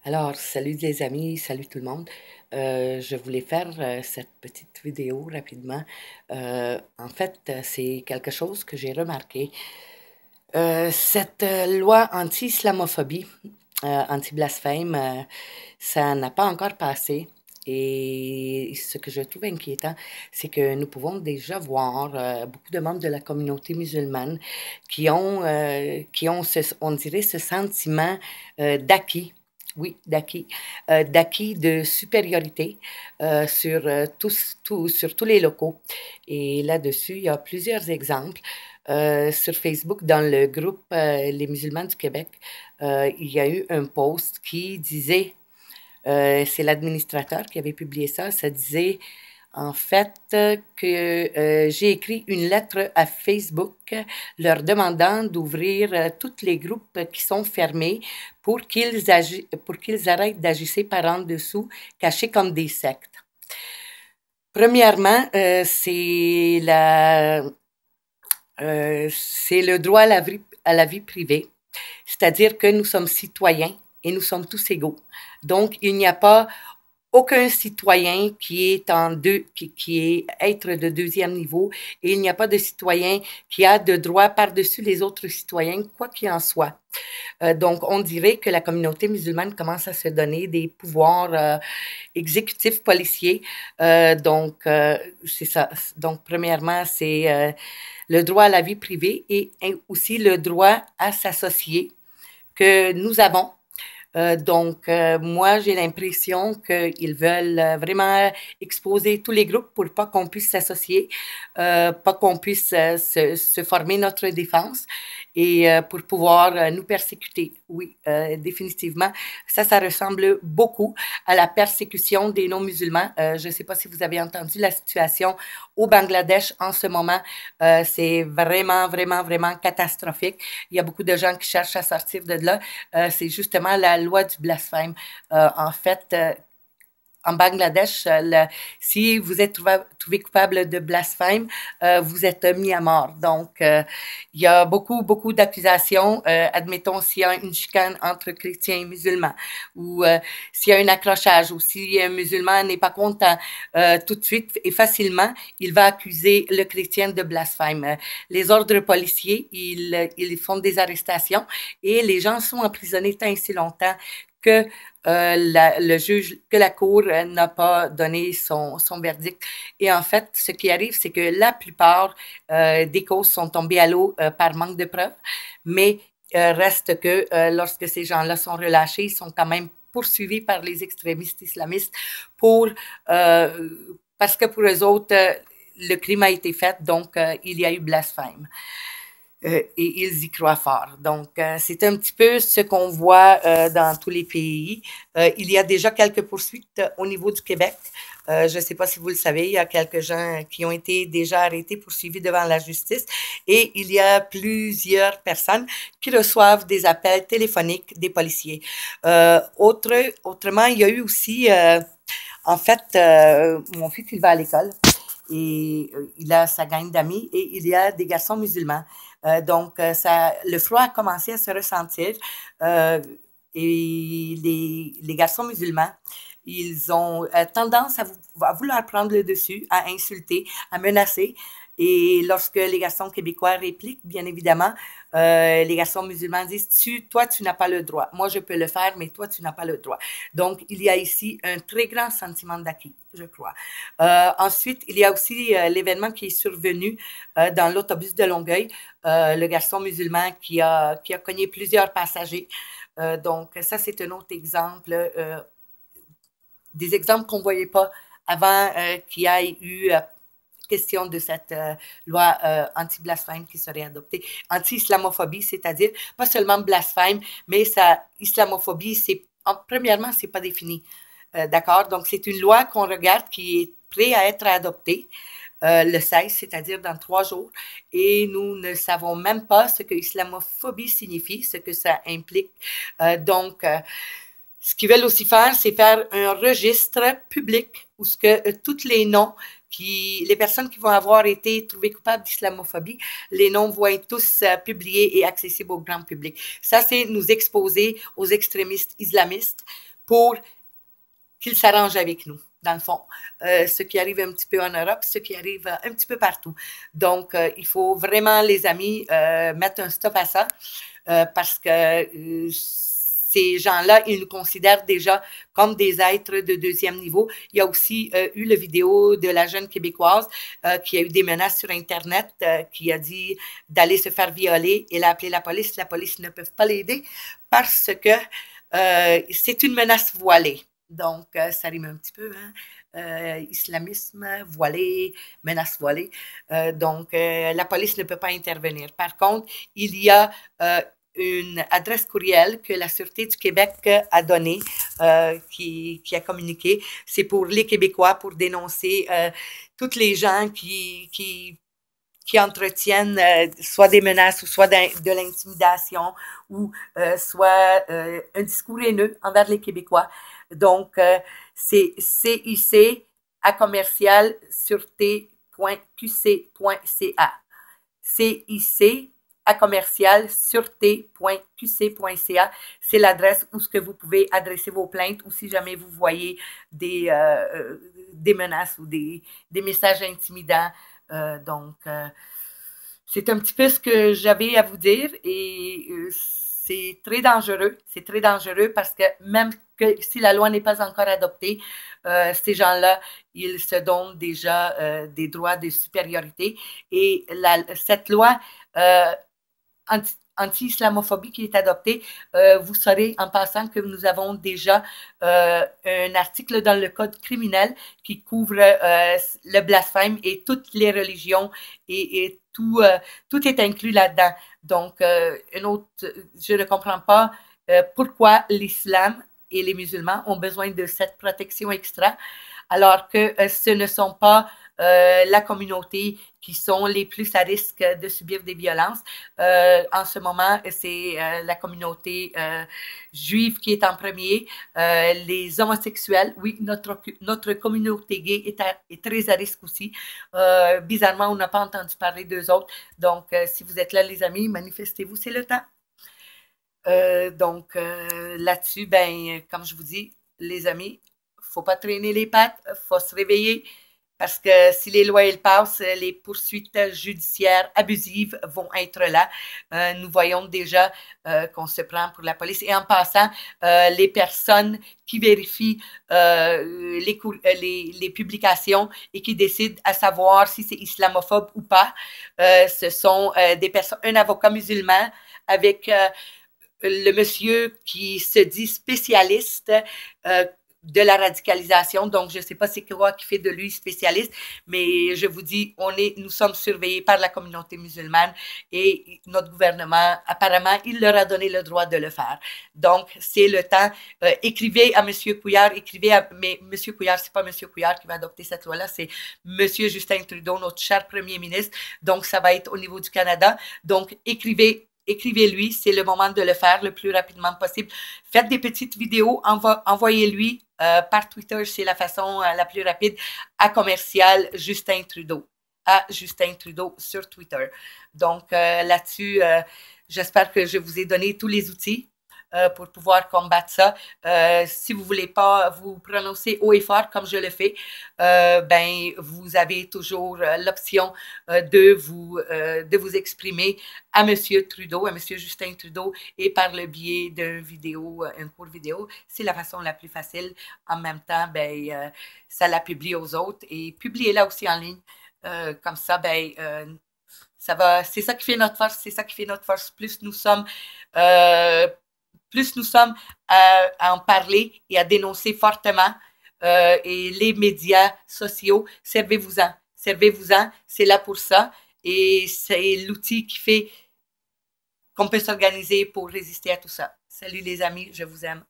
Alors, salut les amis, salut tout le monde. Je voulais faire cette petite vidéo rapidement. C'est quelque chose que j'ai remarqué. Cette loi anti-islamophobie, anti-blasphème, ça n'a pas encore passé. Et ce que je trouve inquiétant, c'est que nous pouvons déjà voir beaucoup de membres de la communauté musulmane on dirait, ce sentiment d'acquis. Oui, d'acquis de supériorité sur tous les locaux. Et là-dessus, il y a plusieurs exemples. Sur Facebook, dans le groupe Les musulmans du Québec, il y a eu un post qui disait, c'est l'administrateur qui avait publié ça, ça disait en fait que j'ai écrit une lettre à Facebook leur demandant d'ouvrir tous les groupes qui sont fermés pour qu'ils arrêtent d'agir par en dessous, cachés comme des sectes. Premièrement, c'est le droit à la vie privée, c'est-à-dire que nous sommes citoyens et nous sommes tous égaux. Donc, il n'y a pas aucun citoyen qui est être de deuxième niveau et il n'y a pas de citoyen qui a de droit par-dessus les autres citoyens, quoi qu'il en soit. Donc, on dirait que la communauté musulmane commence à se donner des pouvoirs exécutifs policiers. C'est ça. Donc, premièrement, c'est le droit à la vie privée et aussi le droit à s'associer que nous avons. Moi, j'ai l'impression qu'ils veulent vraiment exposer tous les groupes pour pas qu'on puisse s'associer, pas qu'on puisse se former notre défense et pour pouvoir nous persécuter. Oui, définitivement. Ça ressemble beaucoup à la persécution des non-musulmans. Je ne sais pas si vous avez entendu la situation au Bangladesh en ce moment. C'est vraiment, vraiment, vraiment catastrophique. Il y a beaucoup de gens qui cherchent à sortir de là. C'est justement la loi du blasphème. En Bangladesh, si vous êtes trouvé coupable de blasphème, vous êtes mis à mort. Donc, il y a beaucoup, beaucoup d'accusations. Admettons, s'il y a une chicane entre chrétiens et musulmans, ou s'il y a un accrochage, ou si un musulman n'est pas content, tout de suite et facilement, il va accuser le chrétien de blasphème. Les ordres policiers, ils font des arrestations et les gens sont emprisonnés tant et si longtemps que le juge, que la cour n'a pas donné son verdict. Et en fait, ce qui arrive, c'est que la plupart des causes sont tombées à l'eau par manque de preuves, mais reste que lorsque ces gens-là sont relâchés, ils sont quand même poursuivis par les extrémistes islamistes pour parce que pour eux autres, le crime a été fait, donc il y a eu blasphème. Et ils y croient fort. Donc, c'est un petit peu ce qu'on voit dans tous les pays. Il y a déjà quelques poursuites au niveau du Québec. Je ne sais pas si vous le savez, il y a quelques gens qui ont été déjà arrêtés, poursuivis devant la justice, et il y a plusieurs personnes qui reçoivent des appels téléphoniques des policiers. Autrement, il y a eu aussi, mon fils, il va à l'école et il a sa gang d'amis et il y a des garçons musulmans. Le froid a commencé à se ressentir euh, et les garçons musulmans, ils ont tendance à vouloir prendre le dessus, à insulter, à menacer. Et lorsque les garçons québécois répliquent, bien évidemment, les garçons musulmans disent, toi, tu n'as pas le droit. Moi, je peux le faire, mais toi, tu n'as pas le droit. Donc, il y a ici un très grand sentiment d'acquis, je crois. Ensuite, il y a aussi l'événement qui est survenu dans l'autobus de Longueuil, le garçon musulman qui a cogné plusieurs passagers. Donc, ça, c'est un autre exemple, des exemples qu'on ne voyait pas avant qu'il y ait eu question de cette loi anti-blasphème qui serait adoptée. Anti-islamophobie, c'est-à-dire pas seulement blasphème, mais islamophobie, premièrement, c'est pas défini. D'accord? Donc, c'est une loi qu'on regarde qui est prête à être adoptée. Le 16, c'est-à-dire dans 3 jours, et nous ne savons même pas ce que islamophobie signifie, ce que ça implique. Ce qu'ils veulent aussi faire, c'est faire un registre public où tous les noms les personnes qui vont avoir été trouvées coupables d'islamophobie, les noms vont être tous publiés et accessibles au grand public. Ça, c'est nous exposer aux extrémistes islamistes pour qu'ils s'arrangent avec nous, dans le fond. Ce qui arrive un petit peu en Europe, ce qui arrive un petit peu partout. Donc, il faut vraiment, les amis, mettre un stop à ça parce que ces gens-là, ils nous considèrent déjà comme des êtres de deuxième niveau. Il y a aussi eu la vidéo de la jeune Québécoise qui a eu des menaces sur Internet, qui a dit d'aller se faire violer. Elle a appelé la police. La police ne peut pas l'aider parce que c'est une menace voilée. Donc, ça rime un petit peu, hein? Islamisme, voilé, menace voilée. Donc, la police ne peut pas intervenir. Par contre, il y a une adresse courriel que la Sûreté du Québec a donnée, qui a communiqué. C'est pour les Québécois, pour dénoncer toutes les gens qui entretiennent soit des menaces ou soit de l'intimidation ou soit un discours haineux envers les Québécois. Donc, c'est CIC à commercial sûreté.qc.ca. CIC à commercial sûreté.qc.ca. C'est l'adresse où ce que vous pouvez adresser vos plaintes ou si jamais vous voyez des menaces ou des messages intimidants. C'est un petit peu ce que j'avais à vous dire et c'est très dangereux. C'est très dangereux parce que même que si la loi n'est pas encore adoptée, ces gens-là, ils se donnent déjà des droits de supériorité et cette loi anti-islamophobie qui est adoptée, vous saurez en passant que nous avons déjà un article dans le code criminel qui couvre le blasphème et toutes les religions et tout est inclus là-dedans. Donc, je ne comprends pas pourquoi l'islam et les musulmans ont besoin de cette protection extra, alors que ce ne sont pas la communauté qui sont les plus à risque de subir des violences. En ce moment, c'est la communauté juive qui est en premier, les homosexuels. Oui, notre communauté gay est très à risque aussi. Bizarrement, on n'a pas entendu parler d'eux autres. Donc, si vous êtes là, les amis, manifestez-vous, c'est le temps. Donc, là-dessus, ben, comme je vous dis, les amis, faut pas traîner les pattes, faut se réveiller parce que si les lois elles passent, les poursuites judiciaires abusives vont être là. Nous voyons déjà qu'on se prend pour la police. Et en passant, les personnes qui vérifient les publications et qui décident à savoir si c'est islamophobe ou pas, ce sont des personnes, un avocat musulman avec le monsieur qui se dit spécialiste de la radicalisation. Donc, je ne sais pas c'est quoi qui fait de lui spécialiste, mais je vous dis, nous sommes surveillés par la communauté musulmane et notre gouvernement, apparemment, il leur a donné le droit de le faire. Donc, c'est le temps. Écrivez à M. Couillard, mais M. Couillard, c'est pas M. Couillard qui va adopter cette loi-là, c'est M. Justin Trudeau, notre cher premier ministre. Donc, ça va être au niveau du Canada. Donc, écrivez-lui, c'est le moment de le faire le plus rapidement possible. Faites des petites vidéos, envoyez-lui par Twitter, c'est la façon la plus rapide, à commercial Justin Trudeau, à Justin Trudeau sur Twitter. Donc là-dessus, j'espère que je vous ai donné tous les outils pour pouvoir combattre ça. Si vous voulez pas vous prononcer haut et fort comme je le fais, ben vous avez toujours l'option de vous exprimer à Monsieur Trudeau, à Monsieur Justin Trudeau, et par le biais d'un vidéo, un court vidéo. C'est la façon la plus facile. En même temps, ben ça la publie aux autres et publiez-la aussi en ligne. Comme ça, ben ça va. C'est ça qui fait notre force. C'est ça qui fait notre force. Plus nous sommes à en parler et à dénoncer fortement, et les médias sociaux, servez-vous-en. Servez-vous-en, c'est là pour ça. Et c'est l'outil qui fait qu'on peut s'organiser pour résister à tout ça. Salut les amis, je vous aime.